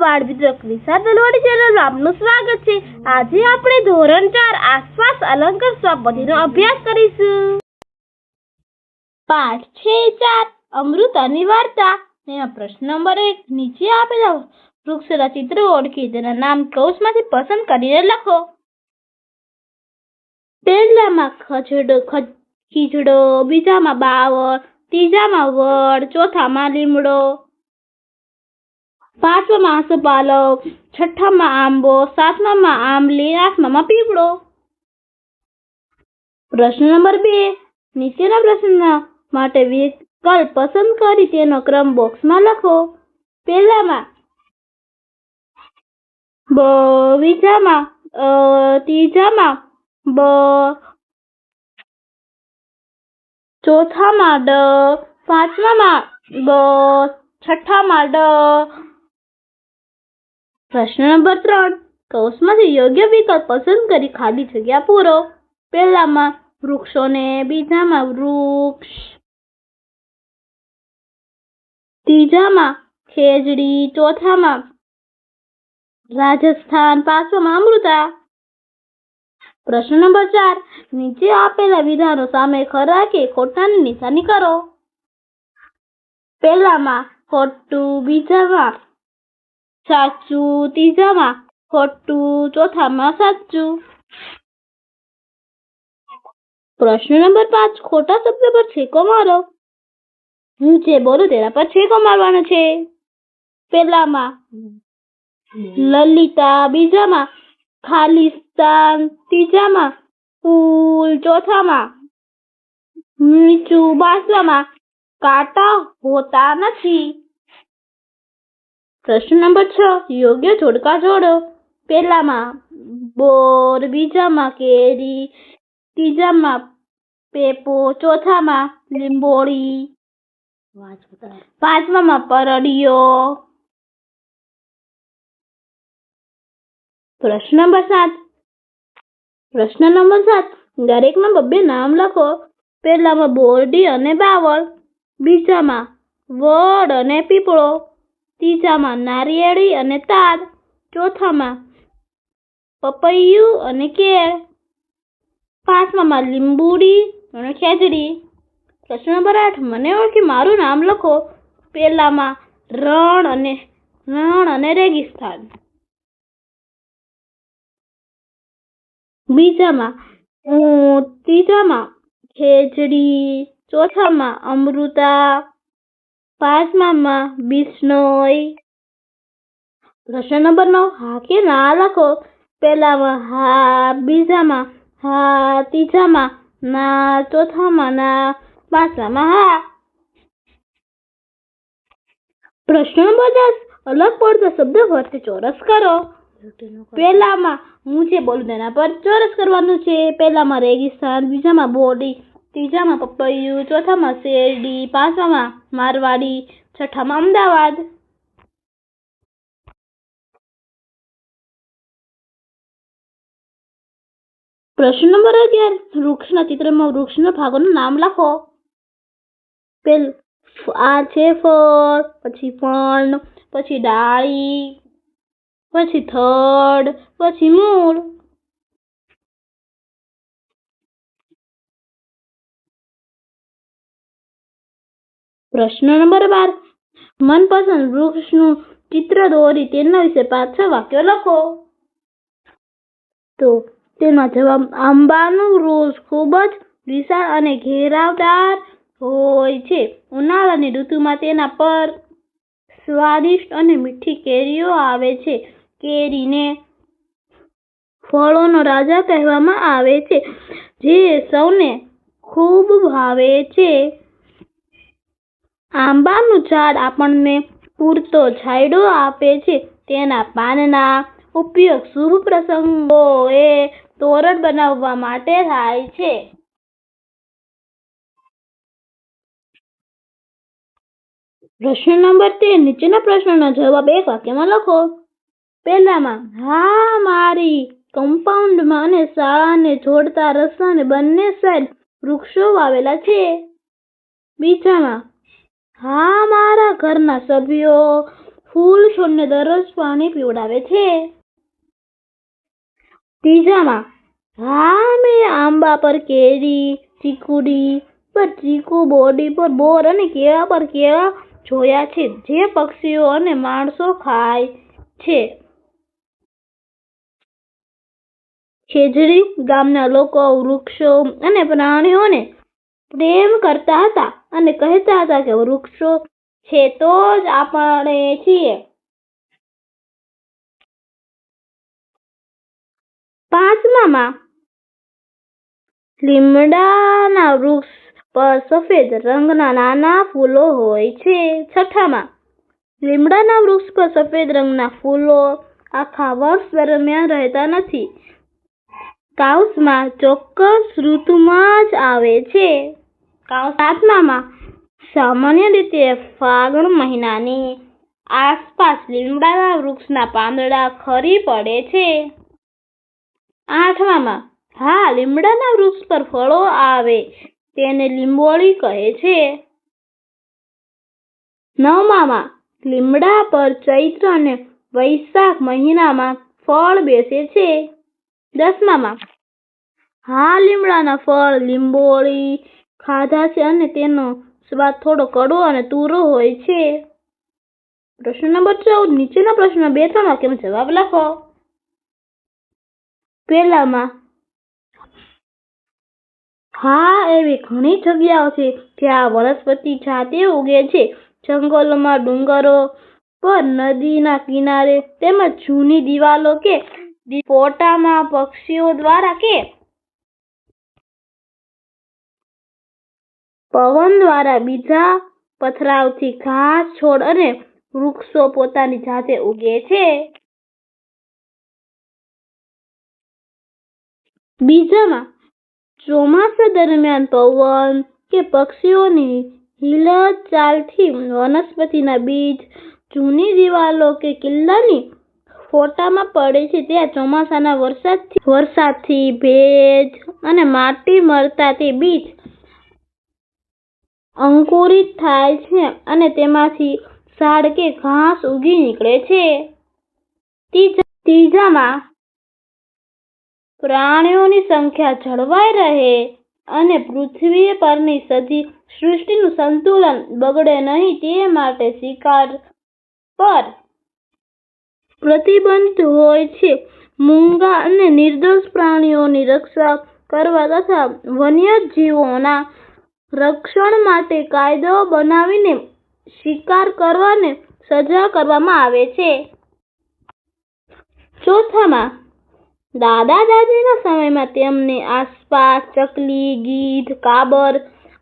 બાળમિત્ર ક્રિશા તલવાડી ચેનલમાં આપનું સ્વાગત છે। આજે આપણે ધોરણ 4 આસપાસ અલંકાર સ્વપદીનો અભ્યાસ કરીશું। પાઠ છે 4 અમૃત અને વાર્તા। તેમાં પ્રશ્ન નંબર 1 નીચે આપેલા વૃક્ષના ચિત્રો ઓળખી તેના નામ કૌંસમાંથી પસંદ કરીને લખો। પહેલામાં ખીજડો, બીજામાં બાવળ, ત્રીજામાં વડ, ચોથામાં લીમડો, પાંચમામાં આસોપાલવ, છઠ્ઠામાં આંબો, સાતમામાં આંબલી, આઠમામાં પીપળો। પ્રશ્ન નંબર 2 નીચેના પ્રશ્ન માટે વિકલ્પ પસંદ કરી તેનો ક્રમ બોક્સમાં લખો। પહેલામાં બ, બીજામાં ત્રીજામાં બ, ચોથામાં ડ, પાંચમામાં બ, છઠ્ઠામાં ડ। પ્રશ્ન નંબર 3 કૌંસમાંથી યોગ્ય વિકલ્પ પસંદ કરી ખાલી જગ્યા પૂરો। પહેલામાં વૃક્ષોને, બીજામાં વૃક્ષ, ત્રીજામાં ખેજડી, ચોથામાં રાજસ્થાન, પાંચમામાં અમૃતા। પ્રશ્ન નંબર 4 નીચે આપેલા વિધાનો સામે ખરા કે ખોટાની નિશાની કરો। પહેલામાં ખોટું, બીજામાં સાચું, ત્રીજામાં ખોટું, ચોથામાં સાચું। પ્રશ્ન નંબર 5 ખોટા શબ્દ પર છેકો મારો। હું જે બોલું તેના પર છેકો મારવાનો છે। પહેલામાં લલિતા, બીજામાં ખાલિસ્તાન, ત્રીજામાં ફૂલ, ચોથામાં મીઠું, પાંચમામાં કાંટા હોતા નથી। પ્રશ્ન નંબર 6 યોગ્ય જોડકા જોડો। પહેલામાં બોર, બીજામાં કેરી, ત્રીજામાં પેપો, ચોથામાં લીંબોળી, પાંચમામાં પરડિયો। પ્રશ્ન નંબર 7 દરેકના બબ્બે નામ લખો। પહેલામાં બોરડી અને બાવળ, બીજામાં વડ અને પીપળો, ત્રીજામાં નારિયેળી અને તાડ, ચોથામાં પપૈયું અને કેળ, પાંચમામાં લીંબુડી અને ખેજડી। પ્રશ્ન નંબર 8 મને ઓળખી મારું નામ લખો। પહેલામાં રણ અને રેગિસ્તાન, બીજામાં ઊંટ, ત્રીજામાં ખેજડી, ચોથામાં અમૃતા, પાંચમામાં બિશ્નોઈ। પ્રશ્ન નંબર 9 હા કે ના લખો। પહેલામાં હા, બીજામાં હા, ત્રીજામાં ના, ચોથામાં ના, પાંચમામાં હા। પ્રશ્ન નંબર 10 અલગ પડતા શબ્દ વચ્ચે ચોરસ કરો। પહેલામાં હું જે બોલું તેના પર ચોરસ કરવાનું છે। પહેલામાં રેગિસ્તાન, બીજામાં બોરડી, ત્રીજામાં પપૈયું, ચોથામાં શેરડી, પાંચમામાં મારવાડી, છઠ્ઠામાં અમદાવાદ। પ્રશ્ન નંબર 11 વૃક્ષના ચિત્રમાં વૃક્ષના ભાગોના નામ લખો। આ છે ફળ, પછી ફળ, પછી ડાળી, પછી થડ, પછી મૂળ। પ્રશ્ન નંબર 12 મનપસંદ વૃક્ષનું ચિત્ર દોરી તેના વિશે 5-6 વાક્યો લખો। તો તેમાં જવાબ આંબાનું વૃક્ષ ખૂબ જ વિશાળ અને ઘેરાવદાર હોય છે। ઉનાળાની ઋતુમાં તેના પર સ્વાદિષ્ટ અને મીઠી કેરીઓ આવે છે। કેરીને ફળોનો રાજા કહેવામાં આવે છે, જે સૌને ખૂબ ભાવે છે। આંબાનું ઝાડ આપણને પૂરતો છાંયડો આપે છે। તેના પાનના ઉપયોગ શુભ પ્રસંગોએ તોરણ બનાવવા માટે થાય છે। પ્રશ્ન નંબર 13 નીચેના પ્રશ્નોના જવાબ એક વાક્યમાં લખો। પહેલામાં હા મારી કમ્પાઉન્ડમાં અને શાળાને જોડતા રસ્તાને બંને સાઈડ વૃક્ષો વાવેલા છે। બીજામાં હા મારા ઘરના સભ્યો ફૂલ છોડને દરરોજ પાણી પીવડાવે છે? ત્રીજામાં હા, મેં આંબા પર કેરી, ચીકુડી પર ચીકુ, બોરડી પર બોર અને કેળા પર કેળા જોયા છે, જે પક્ષીઓ અને માણસો ખાય છે. ખેજડી ગામના લોકો વૃક્ષો અને પ્રાણીઓને પ્રેમ કરતા હતા અને કહેતા હતા કે વૃક્ષો છે તો જ આપણે છીએ. 5માં લીમડાના વૃક્ષ પર સફેદ રંગના નાના ફૂલો હોય છે. 6માં લીમડાના વૃક્ષ પર સફેદ રંગના ફૂલો આખા વર્ષ દરમિયાન રહેતા નથી. કાઉસમાં ચોક્કસ ઋતુમાં જ આવે છે. 7માં સામાન્ય રીતે ફાગણ મહિનાની આસપાસ લીમડાના વૃક્ષના પાંદડા ખરી પડે છે. 8માં હા, લીમડાના વૃક્ષ પર ફળો આવે તેને લીંબોળી કહે છે. 9માં લીમડા પર ચૈત્ર અને વૈશાખ મહિનામાં ફળ બેસે છે. 10માં હા, લીમડાના ફળ લીંબોળી ખાધા છે અને તેનો સ્વાદ થોડો કડવો અને તુરો હોય છે. પ્રશ્ન નંબર 14. નીચેના પ્રશ્નો 2-3 વાક્યમાં જવાબ લખો. પહેલામાં હા, એવી ઘણી જગ્યાઓ છે જ્યાં વનસ્પતિ જાતે ઉગે છે. જંગલોમાં, ડુંગરો પર, નદીના કિનારે તેમજ જૂની દિવાલો કે ફોટામાં પક્ષીઓ દ્વારા કે પવન દ્વારા બીજા પથરાવથી ઘાસ, છોડ અને વૃક્ષો પોતાની જાતે ઉગે છે. બીજામાં ચોમાસા દરમિયાન પવન કે પક્ષીઓની હિલચાલથી વનસ્પતિના બીજ જૂની દિવાલો કે કિલ્લાની ફોટામાં પડે છે. ત્યાં ચોમાસાના વરસાદથી ભેજ અને માટી મળતા તે બીજ અંકુરિત થાય છે અને તેમાંથી ઝાડ કે ઘાસ ઉગી નીકળે છે. ત્રીજામાં પ્રાણીઓની સંખ્યા જળવાઈ રહે અને પૃથ્વી પરની સૃષ્ટિનું સંતુલન બગડે નહીં તે માટે શિકાર પર પ્રતિબંધ હોય છે. મૂંગા અને નિર્દોષ પ્રાણીઓની રક્ષા કરવા તથા વન્યજીવોના રક્ષણ માટે કાયદો બનાવીને શિકાર કરવાને સજા કરવામાં આવે છે. ચોથામાં દાદા દાદીના સમયમાં તેમની આસપાસ ચકલી, ગીધ, કાબર,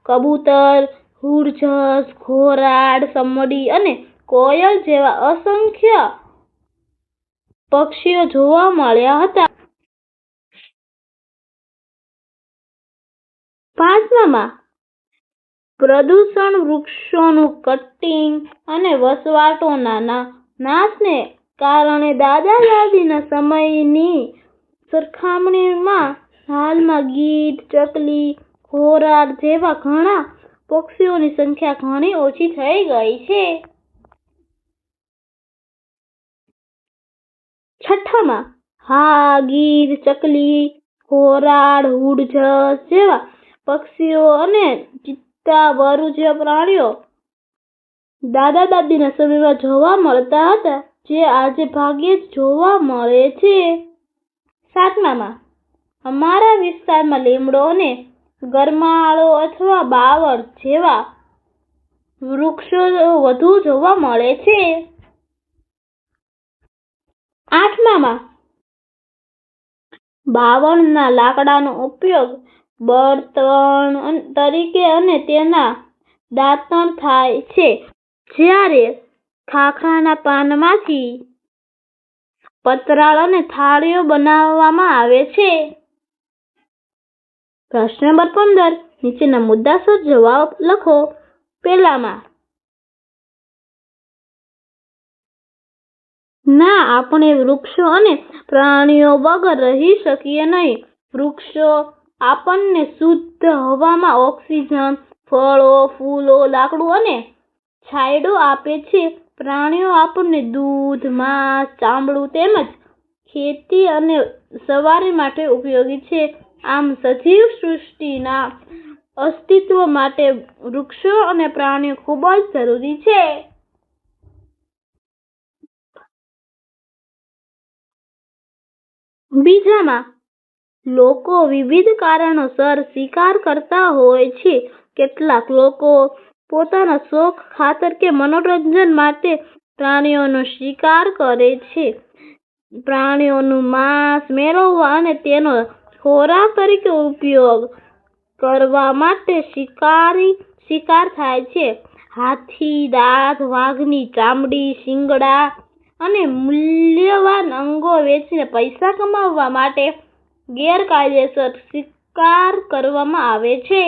કબૂતર, હુડજસ, ઘોરાડ, સમડી અને કોયલ જેવા અસંખ્ય પક્ષીઓ જોવા મળ્યા હતા. 5માં પ્રદૂષણ, વૃક્ષોનું કટિંગ અને વસવાટોના નાશને કારણે દાદા દાદીના સમયની સરખામણીમાં હાલમાં ગીધ, ચકલી, ઘોરાડ જેવા ઘણા પક્ષીઓની સંખ્યા ઘણી ઓછી થઈ ગઈ છે. 6માં હા, ગીધ, ચકલી, ઘોરાડ, હુડજસ જેવા પક્ષીઓ અને ચિત્તા, વરુ જેવા પ્રાણીઓ દાદા દાદીના સમયમાં જોવા મળતા હતા, જે આજે ભાગ્યે જ જોવા મળે છે. 7માં અમારા વિસ્તારમાં લીમડો અને ગરમાળો અથવા બાવળ જેવા વૃક્ષો વધુ જોવા મળે છે. 8માં બાવળના લાકડાનો ઉપયોગ બળતણ તરીકે અને તેના દાંતણ થાય છે, જ્યારે ખાખરાના પાનમાંથી પતરાળ અને થાળીઓ બનાવવામાં આવે છે. પ્રશ્ન નંબર 15. નીચેના મુદ્દાસર જવાબ લખો. પહેલામાં ના, આપણે વૃક્ષો અને પ્રાણીઓ વગર રહી શકીએ નહીં. વૃક્ષો આપણને શુદ્ધ હવામાં ઓક્સિજન, ફળો, ફૂલો, લાકડું અને છાંયડો આપે છે. પ્રાણીઓ આપણને દૂધ, માંસ, ચામડું તેમજ ખેતી અને સવારી માટે ઉપયોગી છે. આમ સજીવ સૃષ્ટિના અસ્તિત્વ માટે વૃક્ષો અને પ્રાણીઓ ખૂબ જ જરૂરી છે. બીજામાં, લોકો વિવિધ કારણોસર શિકાર કરતા હોય છે. કેટલાક લોકો પોતાના શોખ ખાતર કે મનોરંજન માટે પ્રાણીઓનો શિકાર કરે છે. પ્રાણીઓનું માંસ મેળવવા અને તેનો ખોરાક તરીકે ઉપયોગ કરવા માટે શિકાર થાય છે. હાથી દાંત, વાઘની ચામડી, શિંગડા અને મૂલ્યવાન અંગો વેચીને પૈસા કમાવવા માટે ગેરકાયદેસર શિકાર કરવામાં આવે છે.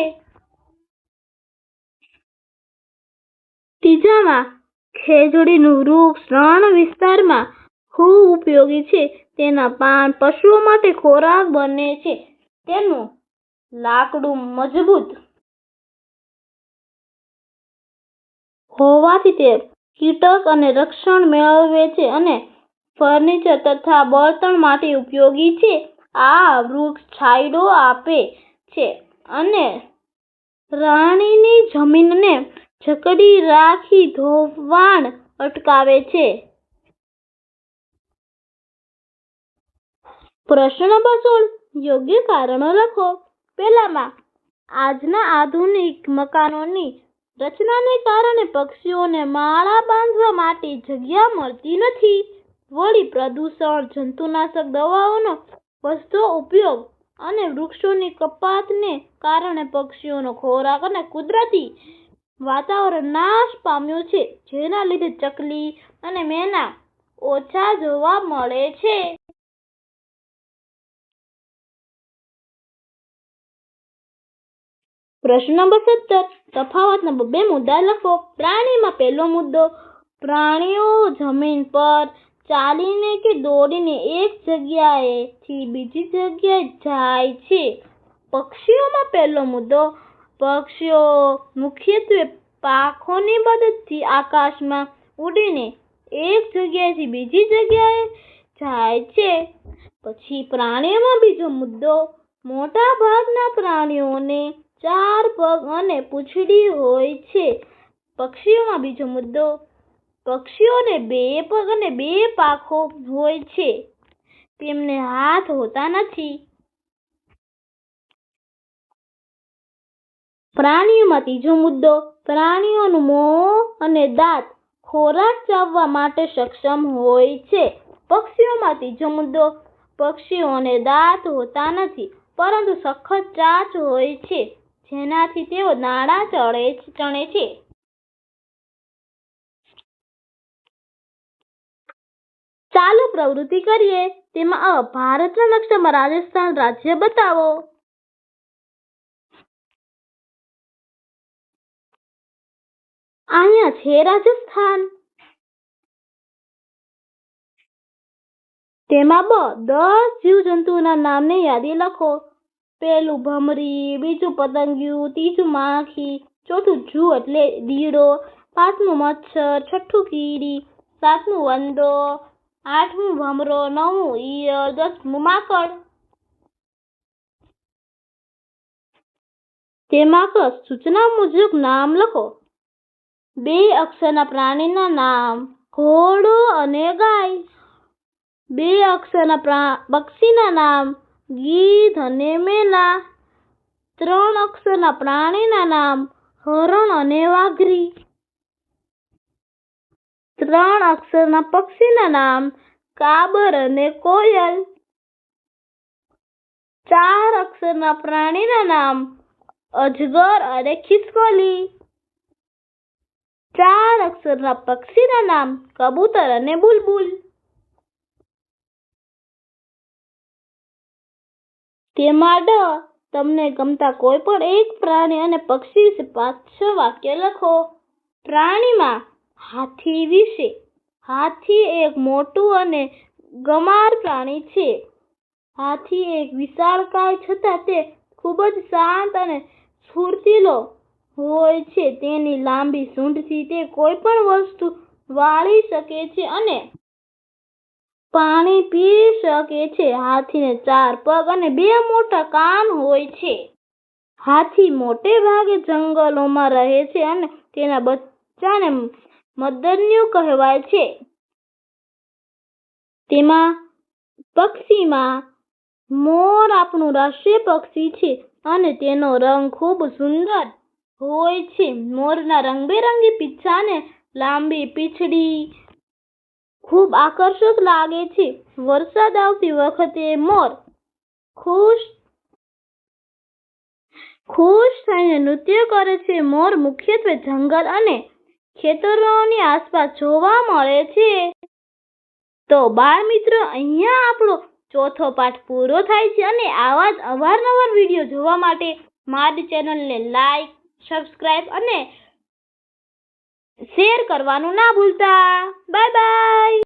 ત્રીજામાં, ખેજડીનું વૃક્ષ રણ વિસ્તારમાં ખૂબ ઉપયોગી છે. તેના પાન પશુઓ માટે ખોરાક બને છે. તેનું લાકડું મજબૂત હોવાથી તે કીટક અને રક્ષણ મેળવે છે અને ફર્નિચર તથા બળતણ માટે ઉપયોગી છે. આ વૃક્ષ છાંયડો આપે છે અને રાણીની જમીનને જકડી રાખી ધોવાણ અટકાવે છે. પ્રશ્ન નંબર 16. યોગ્ય કારણો લખો. પહેલામાં, આજના આધુનિક મકાનોની રચનાને કારણે પક્ષીઓને માળા બાંધવા માટે જગ્યા મળતી નથી. વળી પ્રદૂષણ, જંતુનાશક દવાઓનો વધતો ઉપયોગ અને વૃક્ષોની કપાતને કારણે પક્ષીઓનો ખોરાક અને કુદરતી વાતાવરણ નાશ પામ્યું છે. જેના લીધે ચકલી અને મેના ઓછા જોવા મળે છે. પ્રશ્ન નંબર 17. તફાવતના 2 મુદ્દા લખો. પ્રાણીમાં પહેલો મુદ્દો, પ્રાણીઓ જમીન પર ચાલીને કે દોડીને એક જગ્યાએથી બીજી જગ્યાએ જાય છે. પક્ષીઓમાં પહેલો મુદ્દો, પક્ષીઓ મુખ્યત્વે પાંખોની મદદથી આકાશમાં ઉડીને એક જગ્યાએથી બીજી જગ્યાએ જાય છે. પછી પ્રાણીઓમાં બીજો મુદ્દો, મોટા ભાગના પ્રાણીઓને 4 પગ અને પૂંછડી હોય છે. પક્ષીઓમાં બીજો મુદ્દો, પક્ષીઓને 2 પગ અને 2 પાંખો હોય છે. તેમને હાથ હોતા નથી. પ્રાણીઓમાં ત્રીજો મુદ્દો, પ્રાણીઓનું મોં અને દાંત ખોરાક ચાવવા માટે સક્ષમ હોય છે. પક્ષીઓમાં ત્રીજો મુદ્દો, પક્ષીઓને દાંત હોતા નથી પરંતુ સખત ચાંચ હોય છે જેનાથી તેઓ દાણા ચણે છે. ચાલો પ્રવૃત્તિ કરીએ. તેમાં અ. ભારતના નકશામાં રાજસ્થાન રાજ્ય બતાવો. અહીંયા છે રાજસ્થાન. તેમાં બ. 10 જીવજંતુઓના નામની યાદી લખો. પહેલું ભમરી, બીજું પતંગિયું, ત્રીજું માખી, ચોથું જૂ એટલે દીડો, પાંચમું મચ્છર, છઠ્ઠું કીડી, સાતમું વંદો, આઠમું ભમરો, નવમું ઈયળ, 10મું માકડ. તેમાં ક. સૂચના મુજબ નામ લખો. 2 અક્ષરના પ્રાણીના નામ. ઘોડો અને ગાય. 2 અક્ષરના પક્ષીના નામ. ગીધ અને મેના. 3 અક્ષરના પ્રાણીના નામ. હરણ અને વાઘરી. 3 અક્ષરના પક્ષીના નામ. કાબર અને કોયલ. 4 અક્ષરના પ્રાણીના નામ. અજગર અને ખિસકોલી. 4 અક્ષરના પક્ષીના નામ. કબૂતર અને બુલબુલ. તેમાં ડ. તમને ગમતા કોઈ પણ એક પ્રાણી અને પક્ષી વિશે 5-6 વાક્ય લખો. પ્રાણીમાં હાથી વિશે. હાથી એક મોટું અને ગમાર પ્રાણી છે. હાથી એક વિશાળકાય છતાં તે ખૂબ જ શાંત અને સ્ફૂર્તિલો હોય છે. તેની લાંબી સૂંઢથી તે કોઈ પણ વસ્તુ વાળી શકે છે અને પાણી પી શકે છે. હાથીને 4 પગ અને 2 મોટા કાન હોય છે. હાથી મોટે ભાગે જંગલોમાં રહે છે અને તેના બચ્ચાને મદન્યુ કહેવાય છે. પક્ષીમાં મોર આપણું રાષ્ટ્રીય પક્ષી છે અને તેનો રંગ ખૂબ સુંદર હોય છે. મોરના રંગબેરંગી પીંછા અને લાંબી પીંછડી ખૂબ આકર્ષક લાગે છે. વરસાદ આવતી વખતે મોર ખુશ થઈને નૃત્ય કરે છે. મોર મુખ્યત્વે જંગલ અને ખેતરોની આસપાસ જોવા મળે છે. તો બાળ મિત્રો, અહીંયા આપણો 4થો પાઠ પૂરો થાય છે અને આવા જ અવારનવાર વિડીયો જોવા માટે મારી ચેનલને લાઈક, સબસ્ક્રાઇબ અને શેર કરવાનું ના ભૂલતા. Bye bye.